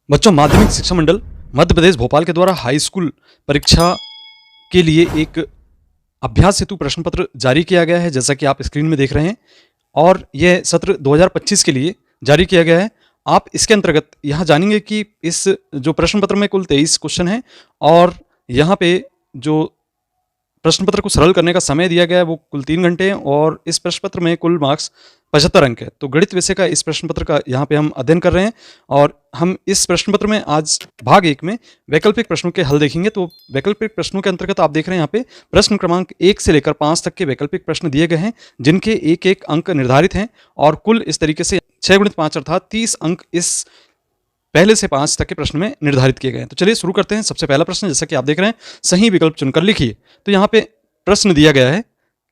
बच्चों, माध्यमिक शिक्षा मंडल मध्य प्रदेश भोपाल के द्वारा हाई स्कूल परीक्षा के लिए एक अभ्यास हेतु प्रश्न पत्र जारी किया गया है, जैसा कि आप स्क्रीन में देख रहे हैं। और यह सत्र 2025 के लिए जारी किया गया है। आप इसके अंतर्गत यहाँ जानेंगे कि इस जो प्रश्न पत्र में कुल 23 क्वेश्चन हैं और यहाँ पे जो प्रश्न पत्र को सरल करने का समय दिया गया है वो कुल 3 घंटे हैं और इस प्रश्न पत्र में कुल मार्क्स 75 अंक है। तो गणित विषय का इस प्रश्न पत्र का यहाँ पे हम अध्ययन कर रहे हैं और हम इस प्रश्न पत्र में आज भाग 1 में वैकल्पिक प्रश्नों के हल देखेंगे। तो वैकल्पिक प्रश्नों के अंतर्गत आप देख रहे हैं यहाँ पे प्रश्न क्रमांक 1 से लेकर 5 तक के वैकल्पिक प्रश्न दिए गए हैं, जिनके एक एक अंक निर्धारित हैं और कुल इस तरीके से 6 × 5 अर्थात 30 अंक इस पहले से 5 तक के प्रश्न में निर्धारित किए गए हैं। तो चलिए शुरू करते हैं। सबसे पहला प्रश्न, जैसा कि आप देख रहे हैं, सही विकल्प चुनकर लिखिए। तो यहाँ पे प्रश्न दिया गया है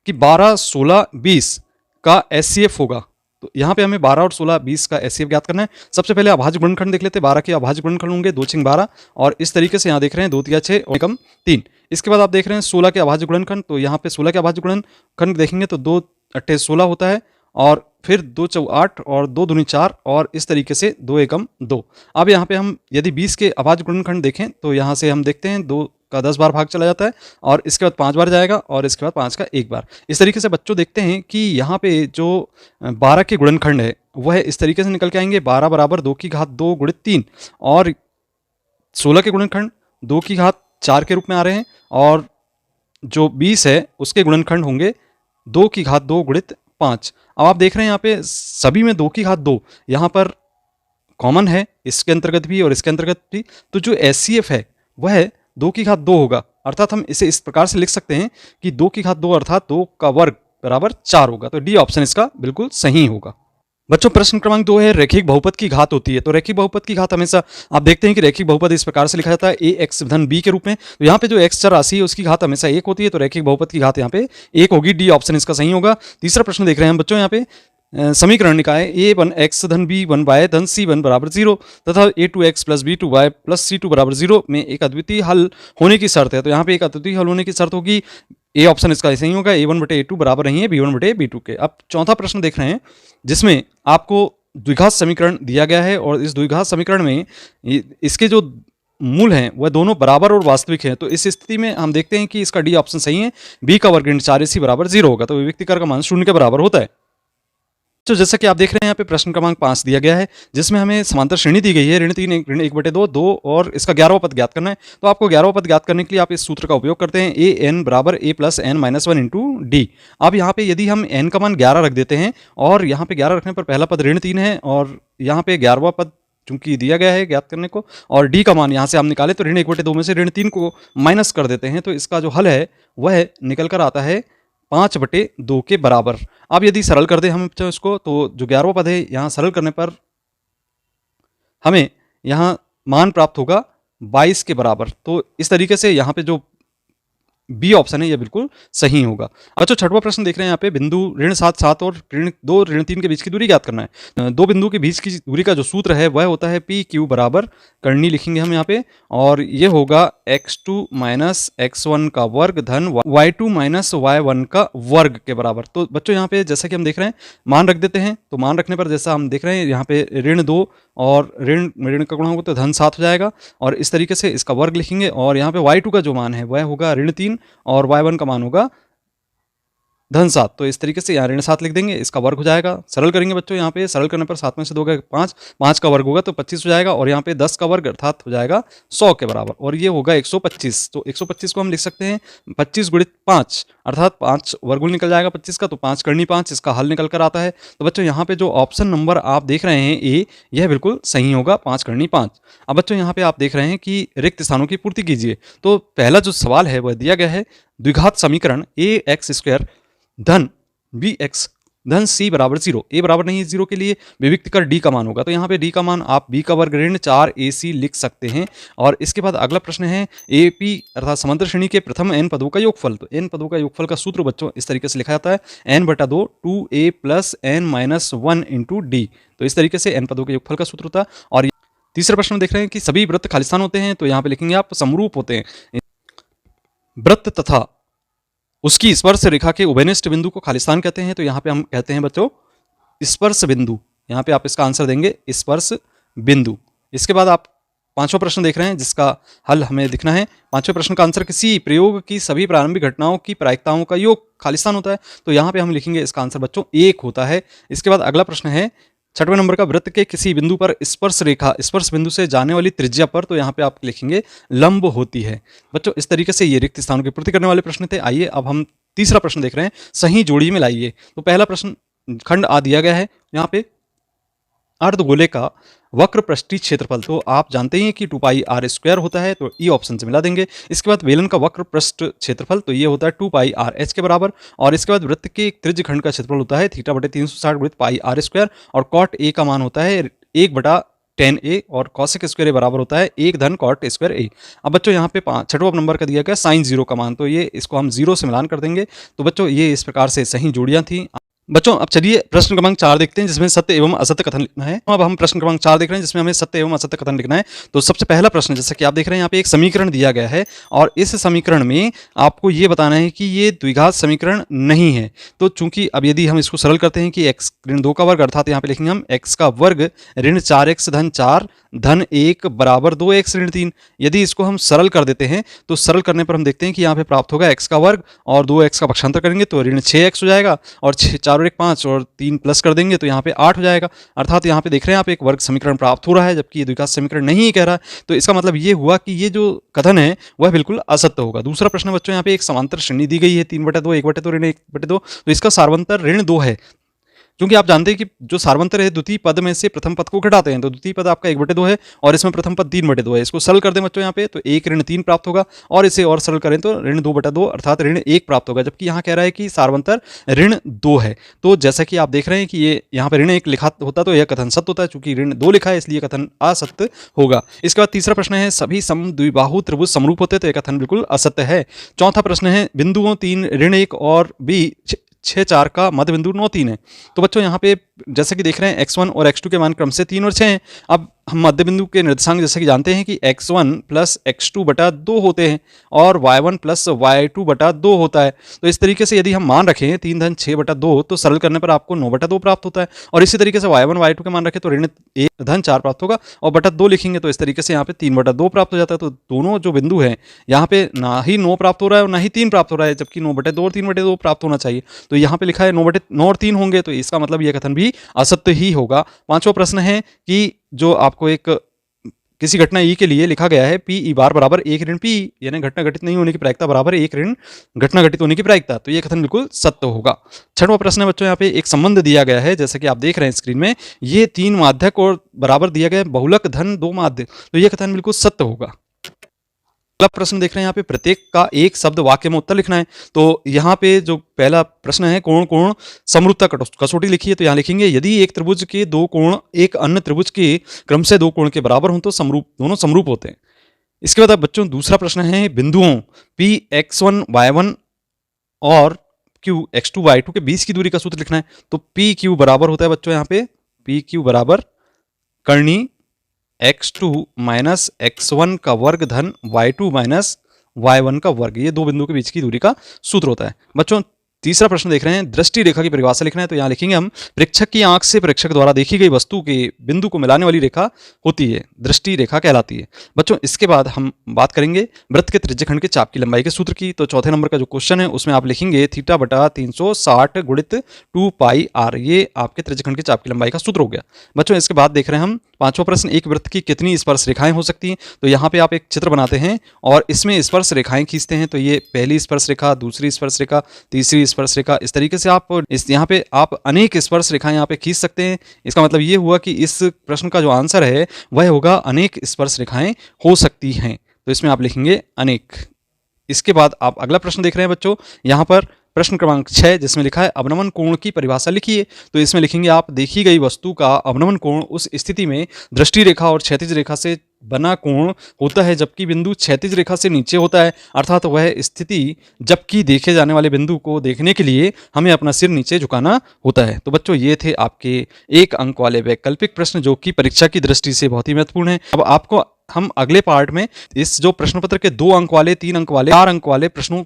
कि 12, 16, 20 का एचसीएफ होगा। तो यहाँ पे हमें 12 और 16, 20 का एचसीएफ ज्ञात करना है। सबसे पहले अभाज्य गुणनखंड देख लेते हैं। 12 के अभाज्य गुणनखंड होंगे 2 × 6 12 और इस तरीके से यहाँ देख रहे हैं 2 × 6 और कम 3। इसके बाद आप देख रहे हैं 16 के अभाज्य गुणनखंड। तो यहाँ पे 16 के अभाज्य गुणनखंड देखेंगे तो 2 × 8 = 16 होता है और फिर 2 × 4 = 8 और 2 × 2 = 4 और इस तरीके से 2 × 2। अब यहाँ पे हम यदि 20 के अभाज्य गुणनखंड देखें तो यहाँ से हम देखते हैं 2 का 10 बार भाग चला जाता है और इसके बाद 5 बार जाएगा और इसके बाद 5 का 1 बार। इस तरीके से बच्चों देखते हैं कि यहाँ पे जो 12 के गुणनखंड है वह इस तरीके से निकल के आएंगे। 12 = 2 की घात 2 × 3 और 16 के गुणनखंड 2 की घात 4 के रूप में आ रहे हैं और जो 20 है उसके गुणनखंड होंगे 2 की घात 2 × 5। अब आप देख रहे हैं यहाँ पे सभी में 2 की घात 2 यहाँ पर कॉमन है, इसके अंतर्गत भी और इसके अंतर्गत भी। तो जो एचसीएफ है वह 2 की घात 2 होगा, अर्थात हम इसे इस प्रकार से लिख सकते हैं कि 2 की घात 2 अर्थात 2 का वर्ग बराबर 4 होगा। तो डी ऑप्शन इसका बिल्कुल सही होगा। बच्चों, प्रश्न क्रमांक 2 है रैखिक बहुपद की घात होती है। तो रैखिक बहुपद की घात हमेशा आप देखते हैं कि रैखिक बहुपद इस प्रकार से लिखा जाता है ax धन b के रूप में। तो यहाँ पे जो x चर राशि है उसकी घात हमेशा 1 होती है, तो रैखिक बहुपद की घात यहाँ पे 1 होगी। डी ऑप्शन इसका सही होगा। तीसरा प्रश्न देख रहे हैं हम बच्चों, यहाँ पे समीकरण निकाय a1x धन b1y धन c1 = 0 तथा a2x + b2y + c2 = 0 में एक अद्वितीय हल होने की शर्त है। तो यहाँ पे एक अद्वितीय हल होने की शर्त होगी, ए ऑप्शन इसका सही होगा। a1/a2 बराबर नहीं है b1/b2 के। अब चौथा प्रश्न देख रहे हैं जिसमें आपको द्विघात समीकरण दिया गया है और इस द्विघात समीकरण में इसके जो मूल हैं वह दोनों बराबर और वास्तविक हैं। तो इस स्थिति में हम देखते हैं कि इसका डी ऑप्शन सही है, b का वर्ग × 4ac = 0 होगा। तो विभक्तिकार का मान 0 के बराबर होता है। तो जैसा कि आप देख रहे हैं यहाँ पे प्रश्न क्रमांक 5 दिया गया है जिसमें हमें समांतर श्रेणी दी गई है ऋण 3 ऋण 1/2 2 और इसका 11वां पद ज्ञात करना है। तो आपको 11वां पद ज्ञात करने के लिए आप इस सूत्र का उपयोग करते हैं an = a + n - 1 × d। अब यहाँ पे यदि हम n का मान 11 रख देते हैं और यहाँ पे 11 रखने पर पहला पद ऋण 3 है और यहाँ पे 11वां पद चूंकि दिया गया है ज्ञात करने को और d का मान यहाँ से हम निकाले तो ऋण 1/2 में से ऋण 3 को माइनस कर देते हैं। तो इसका जो हल है वह निकल कर आता है 5/2 के बराबर। अब यदि सरल कर दें हम इसको तो जो 11वां पद है यहाँ सरल करने पर हमें यहाँ मान प्राप्त होगा 22 के बराबर। तो इस तरीके से यहाँ पे जो बी ऑप्शन है यह बिल्कुल सही होगा। बच्चों, छठवां प्रश्न देख रहे हैं यहाँ पे बिंदु ऋण 7 7 और ऋण 2 ऋण 3 के बीच की दूरी ज्ञात करना है। दो बिंदु के बीच की दूरी का जो सूत्र है वह होता है PQ बराबर करनी लिखेंगे हम यहाँ पे और ये होगा x2 - x1 का वर्ग धन y2 - y1 का वर्ग के बराबर। तो बच्चों यहाँ पे जैसा कि हम देख रहे हैं मान रख देते हैं। तो मान रखने पर जैसा हम देख रहे हैं यहाँ पे ऋण 2 और ऋण का गुणा होगा तो धन 7 हो जाएगा और इस तरीके से इसका वर्ग लिखेंगे और यहाँ पे y2 का जो मान है वह होगा ऋण 3 और y1 का मान होगा धन 7। तो इस तरीके से यहाँ ऋण 7 लिख देंगे, इसका वर्ग हो जाएगा। सरल करेंगे बच्चों, यहाँ पे सरल करने पर 7 में से 2 गए 5, 5 का वर्ग होगा तो 25 हो जाएगा और यहाँ पे 10 का वर्ग अर्थात हो जाएगा 100 के बराबर और ये होगा 125। तो 125 को हम लिख सकते हैं 25 × 5 अर्थात 5 वर्गमूल निकल जाएगा 25 का, तो 5 करनी 5 इसका हल निकल कर आता है। तो बच्चों यहाँ पे जो ऑप्शन नंबर आप देख रहे हैं ए, यह बिल्कुल सही होगा 5 करनी 5। अब बच्चों यहाँ पे आप देख रहे हैं कि रिक्त स्थानों की पूर्ति कीजिए। तो पहला जो सवाल है वह दिया गया है द्विघात समीकरण ax² धन bx धन c = 0। a बराबर नहीं है 0 के लिए विभक्तिकार d का मान होगा। तो यहाँ पे d का मान आप b का वर्ग ऋण 4ac लिख सकते हैं। और इसके बाद अगला प्रश्न है AP अर्थात समांतर श्रेणी के प्रथम n पदों का योगफल। तो n पदों का योगफल का सूत्र बच्चों इस तरीके से लिखा जाता है n/2 2a + n - 1 × d। तो इस तरीके से n पदों के योगफल का सूत्र होता है। और तीसरा प्रश्न देख रहे हैं कि सभी वृत्त खालिस्तान होते हैं। तो यहाँ पे लिखेंगे आप समरूप होते हैं। वृत्त तथा उसकी स्पर्श रेखा के उभयनिष्ठ बिंदु को खालिस्तान कहते हैं। तो यहाँ पे हम कहते हैं बच्चों स्पर्श बिंदु। यहाँ पे आप इसका आंसर देंगे स्पर्श बिंदु। इसके बाद आप पांचवा प्रश्न देख रहे हैं जिसका हल हमें दिखना है। पांचवें प्रश्न का आंसर, किसी प्रयोग की सभी प्रारंभिक घटनाओं की प्रायिकताओं का योग खालिस्तान होता है। तो यहाँ पे हम लिखेंगे इसका आंसर बच्चों 1 होता है। इसके बाद अगला प्रश्न है 6वें नंबर का, वृत्त के किसी बिंदु पर स्पर्श रेखा स्पर्श बिंदु से जाने वाली त्रिज्या पर, तो यहाँ पे आप लिखेंगे लंब होती है। बच्चों इस तरीके से ये रिक्त स्थानों की पूर्ति करने वाले प्रश्न थे। आइए अब हम तीसरा प्रश्न देख रहे हैं, सही जोड़ी में लाइए। तो पहला प्रश्न खंड आ दिया गया है यहाँ पे, अर्धगोले का वक्र पृष्ठीय क्षेत्रफल, तो आप जानते ही हैं कि 2πr² होता है, तो ई ऑप्शन से मिला देंगे। इसके बाद बेलन का वक्र पृष्ठ क्षेत्रफल, तो ये होता है 2πrh के बराबर। और इसके बाद वृत्त के एक त्रिज्य खंड का क्षेत्रफल होता है θ/360 गुणित πr²। और कॉट ए का मान होता है 1/10a और कॉसेक स्क्वायर ए बराबर होता है 1 धन कॉट स्क्वायर ए। अब बच्चों यहाँ पे 6वां नंबर का दिया गया साइन 0 का मान, तो ये इसको हम 0 से मिलान कर देंगे। तो बच्चों ये इस प्रकार से सही जोड़ियां थी। बच्चों अब चलिए प्रश्न क्रमांक 4 देखते हैं जिसमें सत्य एवं असत्य कथन लिखना है। अब हम प्रश्न क्रमांक 4 देख रहे हैं जिसमें हमें सत्य एवं असत्य कथन लिखना है। तो सबसे पहला प्रश्न, जैसा कि आप देख रहे हैं यहाँ पे एक समीकरण दिया गया है और इस समीकरण में आपको ये बताना है कि ये द्विघात समीकरण नहीं है। तो चूंकि अब यदि हम इसको सरल करते हैं कि x ऋण 2 का वर्ग, अर्थात यहाँ पे लिखेंगे हम x का वर्ग ऋण 4x धन 4 धन 1 बराबर 2x ऋण 3। यदि इसको हम सरल कर देते हैं तो सरल करने पर हम देखते हैं कि यहाँ पे प्राप्त होगा x का वर्ग और 2x का पक्षांतर करेंगे तो ऋण 6x हो जाएगा और 4 और 1 5 और 3 प्लस कर देंगे तो यहाँ पे 8 हो जाएगा। अर्थात यहाँ पे देख रहे हैं आप एक वर्ग समीकरण प्राप्त हो रहा है, जबकि ये द्विघात समीकरण नहीं कह रहा है। तो इसका मतलब ये हुआ कि ये जो कथन है वह बिल्कुल असत्य होगा। दूसरा प्रश्न बच्चों, यहाँ पे एक समांतर श्रेणी दी गई है 3/2 1/2 ऋण 1/2, तो इसका सारवंतर ऋण 2 है। क्योंकि आप जानते हैं कि जो सारवंतर है द्वितीय पद में से प्रथम पद को घटाते हैं, तो द्वितीय पद आपका 1/2 है और इसमें प्रथम पद 3/2 है। इसको सरल कर दें बच्चों यहाँ पे तो 1 ऋण 3 प्राप्त होगा और इसे और सरल करें तो ऋण 2/2 अर्थात ऋण 1 प्राप्त होगा, जबकि यहाँ कह रहा है कि सारवंतर ऋण 2 है। तो जैसा कि आप देख रहे हैं कि ये यहाँ पे ऋण 1 लिखा होता तो यह कथन सत्य होता है, चूंकि ऋण 2 लिखा है इसलिए कथन असत्य होगा। इसके बाद तीसरा प्रश्न है, सभी समद्विबाहु त्रिभुज समरूप होते, तो यह कथन बिल्कुल असत्य है। चौथा प्रश्न है, बिंदुओं 3 ऋण 1 और b 6 4 का मध्य बिंदु 9 3 है। तो बच्चों यहाँ पे जैसा कि देख रहे हैं x1 और x2 के मान क्रम से 3 और 6 हैं। अब हम मध्य बिंदु के निर्देशांक जैसे कि जानते हैं कि x1 प्लस x2/2 होते हैं और y1 प्लस y2/2 होता है। तो इस तरीके से यदि हम मान रखें 3 धन 6/2 तो सरल करने पर आपको 9/2 प्राप्त होता है। और इसी तरीके से y1 y2 के मान रखें तो ऋण 1 धन 4 प्राप्त होगा और बटा 2 लिखेंगे तो इस तरीके से यहाँ पे 3/2 प्राप्त हो जाता है। तो दोनों जो बिंदु हैं यहाँ पे ना ही 9 प्राप्त हो रहा है और ना ही 3 प्राप्त हो रहा है, जबकि 9/2 और 3/2 प्राप्त होना चाहिए। तो यहाँ पे लिखा है 9 और 3 होंगे, तो इसका मतलब यह कथन भी असत्य ही होगा। पांचवा प्रश्न है कि जो आपको एक किसी घटना ई के लिए लिखा गया है पी ई बार बराबर 1 ऋण पी, यानी घटना घटित नहीं होने की प्रायिकता बराबर 1 ऋण घटना घटित होने की प्रायिकता, तो ये कथन बिल्कुल सत्य होगा। छठवां प्रश्न है बच्चों, यहाँ पे एक संबंध दिया गया है जैसा कि आप देख रहे हैं स्क्रीन में, ये 3 माध्यक और बराबर दिया गया है बहुलक धन 2 माध्य, तो ये कथन बिल्कुल सत्य होगा। अगला प्रश्न देख रहे हैं यहाँ पे, प्रत्येक का एक शब्द वाक्य में उत्तर लिखना है। तो यहाँ पे जो पहला प्रश्न है, कोण कोण समरूपता कसौटी लिखिए। तो यहाँ लिखेंगे, यदि एक त्रिभुज के 2 कोण एक अन्य त्रिभुज के क्रम से 2 कोण के बराबर हों तो समरूप, दोनों समरूप होते हैं। इसके बाद अब बच्चों दूसरा प्रश्न है, बिंदुओं P x1 y1 और Q x2 y2 के बीच की दूरी का सूत्र लिखना है। तो पी क्यू बराबर होता है बच्चों यहाँ पे पी क्यू बराबर करनी x2 माइनस x1 का वर्ग धन y2 माइनस y1 का वर्ग, ये 2 बिंदुओं के बीच की दूरी का सूत्र होता है। बच्चों तीसरा प्रश्न देख रहे हैं, दृष्टि रेखा की परिभाषा लिखना है। तो यहाँ लिखेंगे हम, प्रेक्षक की आंख से प्रेक्षक द्वारा देखी गई वस्तु के बिंदु को मिलाने वाली रेखा होती है, दृष्टि रेखा कहलाती है। बच्चों इसके बाद हम बात करेंगे वृत्त के त्रिज्यखंड के चाप की लंबाई के सूत्र की। तो चौथे नंबर का जो क्वेश्चन है उसमें आप लिखेंगे θ/360 गुणित 2πr, ये आपके त्रिज्यखंड के चाप की लंबाई का सूत्र हो गया। बच्चों इसके बाद देख रहे हैं हम पांचवा प्रश्न, एक वृत्त की कितनी स्पर्श रेखाएं हो सकती हैं। तो यहाँ पे आप एक चित्र बनाते हैं और इसमें स्पर्श रेखाएं खींचते हैं। तो ये पहली स्पर्श रेखा, दूसरी स्पर्श रेखा, तीसरी स्पर्श रेखा, इस तरीके से आप यहाँ पे आप अनेक स्पर्श रेखाएं यहाँ पे खींच सकते हैं। इसका मतलब ये हुआ कि इस प्रश्न का जो आंसर है वह होगा अनेक स्पर्श रेखाएं हो सकती हैं। तो इसमें आप लिखेंगे अनेक। इसके बाद आप अगला प्रश्न देख रहे हैं बच्चों, यहाँ पर प्रश्न क्रमांक 6 जिसमें लिखा है अवनमन कोण की परिभाषा लिखिए। तो इसमें लिखेंगे आप, देखी गई वस्तु का अवनमन कोण उस स्थिति में दृष्टि रेखा और क्षैतिज रेखा से बना कोण होता है जबकि बिंदु क्षैतिज रेखा से नीचे होता है। अर्थात वह स्थिति जबकि देखे जाने वाले बिंदु को देखने के लिए हमें अपना सिर नीचे झुकाना होता है। तो बच्चों ये थे आपके 1 अंक वाले वैकल्पिक प्रश्न जो कि परीक्षा की दृष्टि से बहुत ही महत्वपूर्ण है। अब आपको हम अगले पार्ट में इस जो प्रश्न पत्र के 2 अंक वाले, 3 अंक वाले, 4 अंक वाले प्रश्नों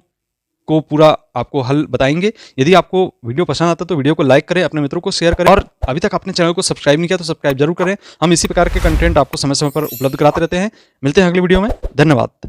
को पूरा आपको हल बताएंगे। यदि आपको वीडियो पसंद आता है तो वीडियो को लाइक करें, अपने मित्रों को शेयर करें और अभी तक आपने चैनल को सब्सक्राइब नहीं किया तो सब्सक्राइब जरूर करें। हम इसी प्रकार के कंटेंट आपको समय समय पर उपलब्ध कराते रहते हैं। मिलते हैं अगली वीडियो में। धन्यवाद।